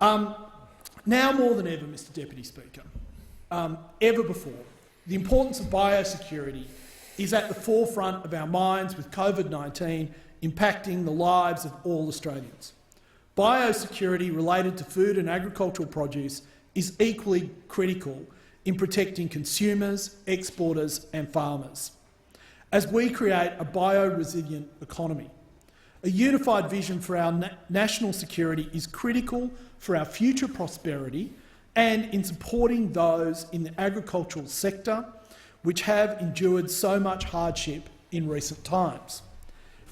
Now more than ever, Mr Deputy Speaker, ever before, the importance of biosecurity is at the forefront of our minds with COVID-19 impacting the lives of all Australians. Biosecurity related to food and agricultural produce is equally critical in protecting consumers, exporters and farmers as we create a bio-resilient economy. A unified vision for our national security is critical for our future prosperity and in supporting those in the agricultural sector which have endured so much hardship in recent times.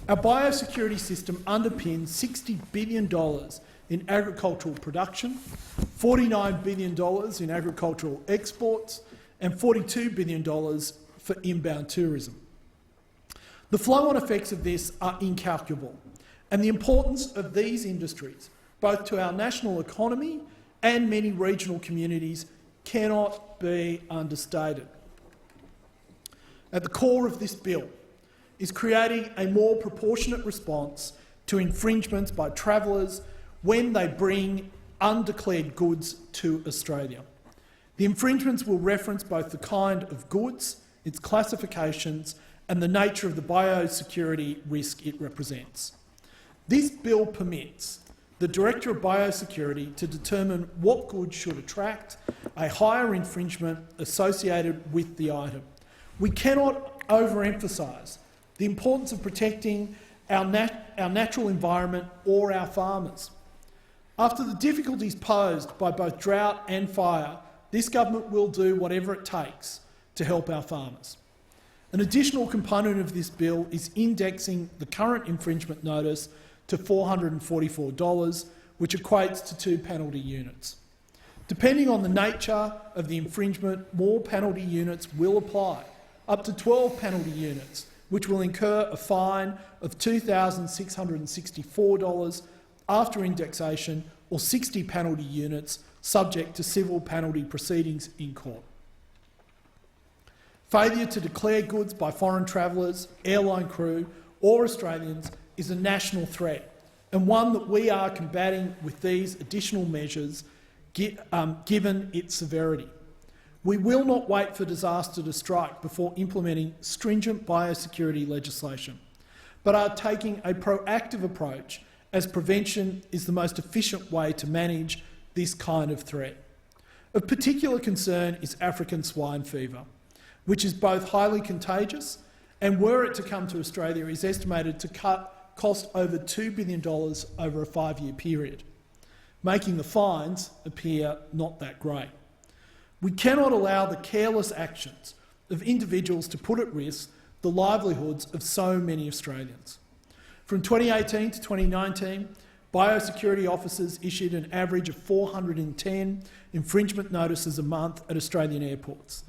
Our biosecurity system underpins $60 billion in agricultural production, $49 billion in agricultural exports and $42 billion for inbound tourism. The flow-on effects of this are incalculable, and the importance of these industries, both to our national economy and many regional communities, cannot be understated. At the core of this bill is creating a more proportionate response to infringements by travellers when they bring undeclared goods to Australia. The infringements will reference both the kind of goods, its classifications and the nature of the biosecurity risk it represents. This bill permits the Director of Biosecurity to determine what goods should attract a higher infringement associated with the item. We cannot overemphasise the importance of protecting our natural environment or our farmers. After the difficulties posed by both drought and fire, this government will do whatever it takes to help our farmers. An additional component of this bill is indexing the current infringement notice to $444, which equates to 2 penalty units. Depending on the nature of the infringement, more penalty units will apply, up to 12 penalty units, which will incur a fine of $2,664 after indexation, or 60 penalty units subject to civil penalty proceedings in court. Failure to declare goods by foreign travellers, airline crew or Australians is a national threat, and one that we are combating with these additional measures given its severity. We will not wait for disaster to strike before implementing stringent biosecurity legislation, but are taking a proactive approach as prevention is the most efficient way to manage this kind of threat. Of particular concern is African swine fever, which is both highly contagious and, were it to come to Australia, is estimated to cost over $2 billion over a 5-year period, making the fines appear not that great. We cannot allow the careless actions of individuals to put at risk the livelihoods of so many Australians. From 2018 to 2019, biosecurity officers issued an average of 410 infringement notices a month at Australian airports.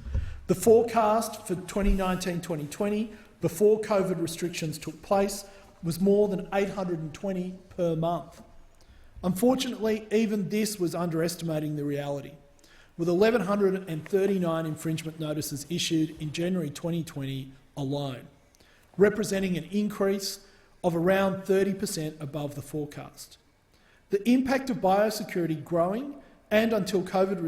The forecast for 2019-2020, before COVID restrictions took place, was more than 820 per month. Unfortunately, even this was underestimating the reality, with 1,139 infringement notices issued in January 2020 alone, representing an increase of around 30% above the forecast. The impact of biosecurity growing, and until COVID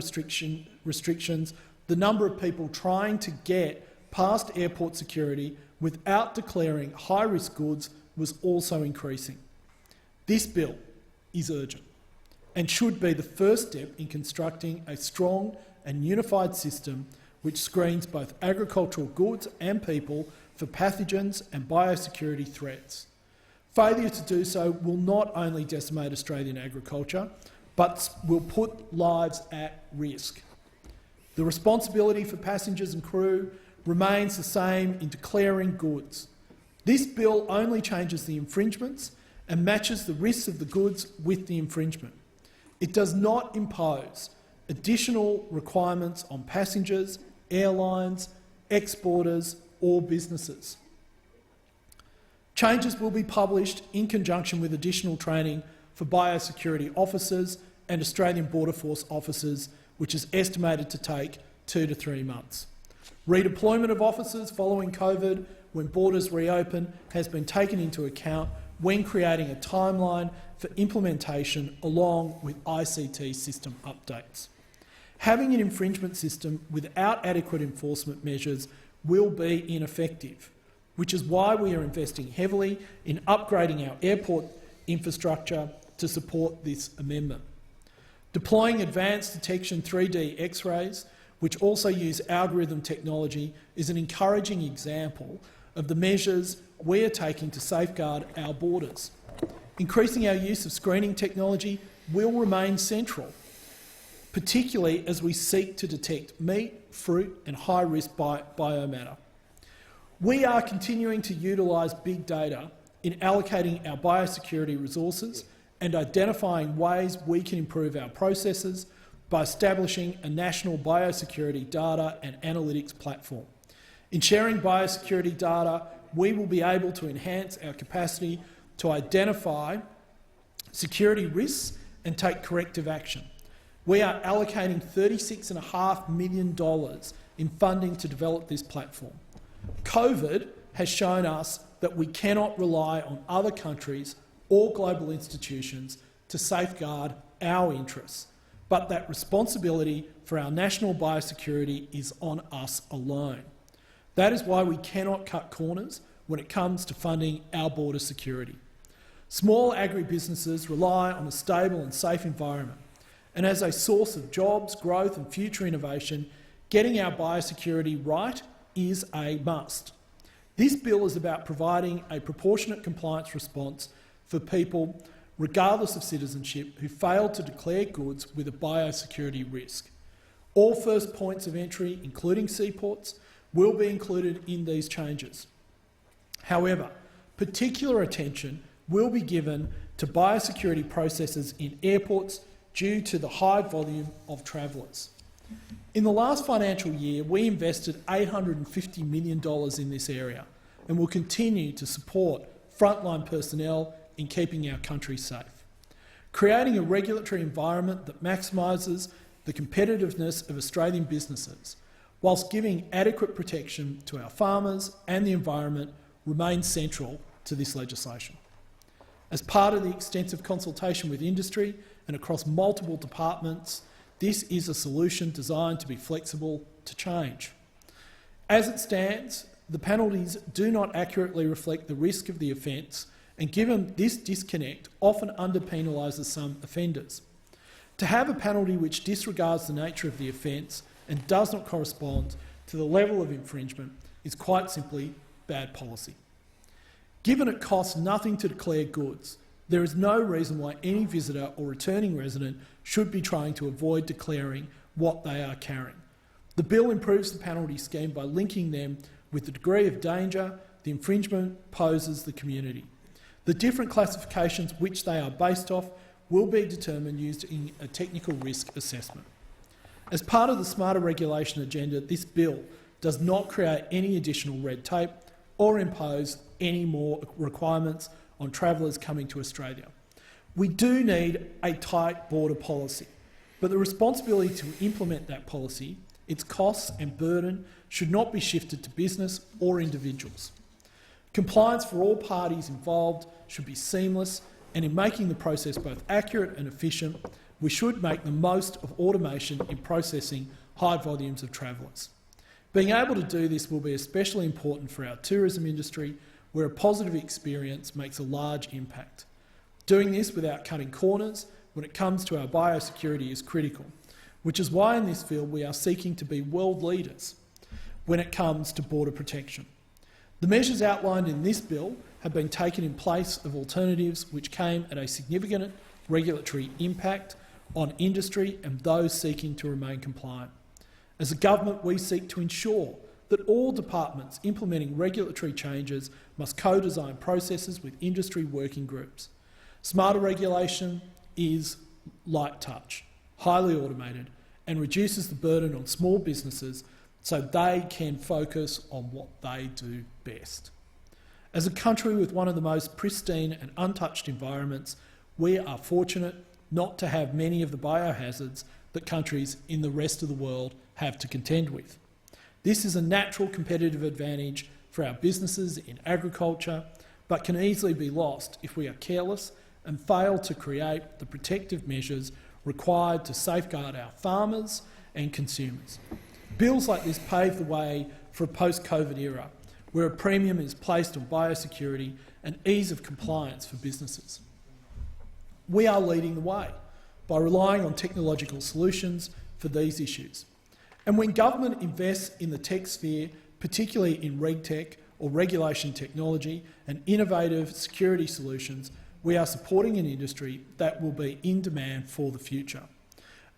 restrictions, the number of people trying to get past airport security without declaring high-risk goods was also increasing. This bill is urgent and should be the first step in constructing a strong and unified system which screens both agricultural goods and people for pathogens and biosecurity threats. Failure to do so will not only decimate Australian agriculture, but will put lives at risk. The responsibility for passengers and crew remains the same in declaring goods. This bill only changes the infringements and matches the risks of the goods with the infringement. It does not impose additional requirements on passengers, airlines, exporters or businesses. Changes will be published in conjunction with additional training for biosecurity officers and Australian Border Force officers, which is estimated to take 2 to 3 months. Redeployment of officers following COVID, when borders reopen, has been taken into account when creating a timeline for implementation along with ICT system updates. Having an infringement system without adequate enforcement measures will be ineffective, which is why we are investing heavily in upgrading our airport infrastructure to support this amendment. Deploying advanced detection 3D X-rays, which also use algorithm technology, is an encouraging example of the measures we are taking to safeguard our borders. Increasing our use of screening technology will remain central, particularly as we seek to detect meat, fruit and high-risk biomatter. We are continuing to utilise big data in allocating our biosecurity resources and identifying ways we can improve our processes by establishing a national biosecurity data and analytics platform. In sharing biosecurity data, we will be able to enhance our capacity to identify security risks and take corrective action. We are allocating $36.5 million in funding to develop this platform. COVID has shown us that we cannot rely on other countries or global institutions to safeguard our interests, but that responsibility for our national biosecurity is on us alone. That is why we cannot cut corners when it comes to funding our border security. Small agribusinesses rely on a stable and safe environment, and as a source of jobs, growth and future innovation, getting our biosecurity right is a must. This bill is about providing a proportionate compliance response for people, regardless of citizenship, who fail to declare goods with a biosecurity risk. All first points of entry, including seaports, will be included in these changes. However, particular attention will be given to biosecurity processes in airports due to the high volume of travellers. In the last financial year, we invested $850 million in this area and will continue to support frontline personnel in keeping our country safe. Creating a regulatory environment that maximises the competitiveness of Australian businesses whilst giving adequate protection to our farmers and the environment remains central to this legislation. As part of the extensive consultation with industry and across multiple departments, this is a solution designed to be flexible to change. As it stands, the penalties do not accurately reflect the risk of the offence, and given this disconnect, often under-penalises some offenders. To have a penalty which disregards the nature of the offence and does not correspond to the level of infringement is quite simply bad policy. Given it costs nothing to declare goods, there is no reason why any visitor or returning resident should be trying to avoid declaring what they are carrying. The bill improves the penalty scheme by linking them with the degree of danger the infringement poses the community. The different classifications which they are based off will be determined using a technical risk assessment. As part of the smarter regulation agenda, this bill does not create any additional red tape or impose any more requirements on travellers coming to Australia. We do need a tight border policy, but the responsibility to implement that policy, its costs and burden, should not be shifted to business or individuals. Compliance for all parties involved should be seamless, and in making the process both accurate and efficient, we should make the most of automation in processing high volumes of travellers. Being able to do this will be especially important for our tourism industry, where a positive experience makes a large impact. Doing this without cutting corners when it comes to our biosecurity is critical, which is why in this field we are seeking to be world leaders when it comes to border protection. The measures outlined in this bill have been taken in place of alternatives which came at a significant regulatory impact on industry and those seeking to remain compliant. As a government, we seek to ensure that all departments implementing regulatory changes must co-design processes with industry working groups. Smarter regulation is light touch, highly automated, and reduces the burden on small businesses so they can focus on what they do best. As a country with one of the most pristine and untouched environments, we are fortunate not to have many of the biohazards that countries in the rest of the world have to contend with. This is a natural competitive advantage for our businesses in agriculture, but can easily be lost if we are careless and failed to create the protective measures required to safeguard our farmers and consumers. Bills like this pave the way for a post-COVID era, where a premium is placed on biosecurity and ease of compliance for businesses. We are leading the way by relying on technological solutions for these issues. And when government invests in the tech sphere, particularly in RegTech or regulation technology and innovative security solutions, we are supporting an industry that will be in demand for the future.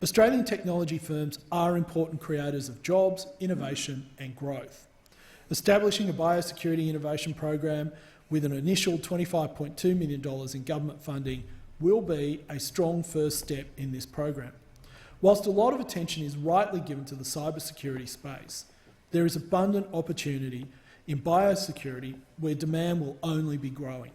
Australian technology firms are important creators of jobs, innovation and growth. Establishing a biosecurity innovation program with an initial $25.2 million in government funding will be a strong first step in this program. Whilst a lot of attention is rightly given to the cybersecurity space, there is abundant opportunity in biosecurity where demand will only be growing.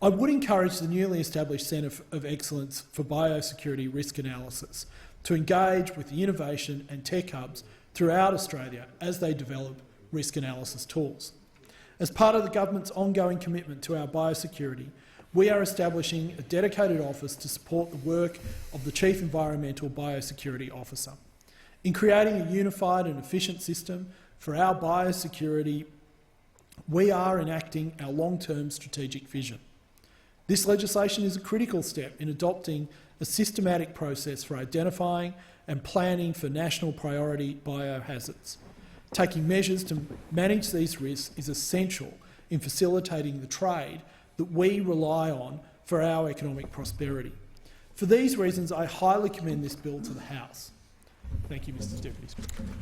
I would encourage the newly established Centre of Excellence for Biosecurity Risk Analysis to engage with the innovation and tech hubs throughout Australia as they develop risk analysis tools. As part of the government's ongoing commitment to our biosecurity, we are establishing a dedicated office to support the work of the Chief Environmental Biosecurity Officer. In creating a unified and efficient system for our biosecurity, we are enacting our long-term strategic vision. This legislation is a critical step in adopting a systematic process for identifying and planning for national priority biohazards. Taking measures to manage these risks is essential in facilitating the trade that we rely on for our economic prosperity. For these reasons, I highly commend this bill to the House. Thank you, Mr Deputy Speaker.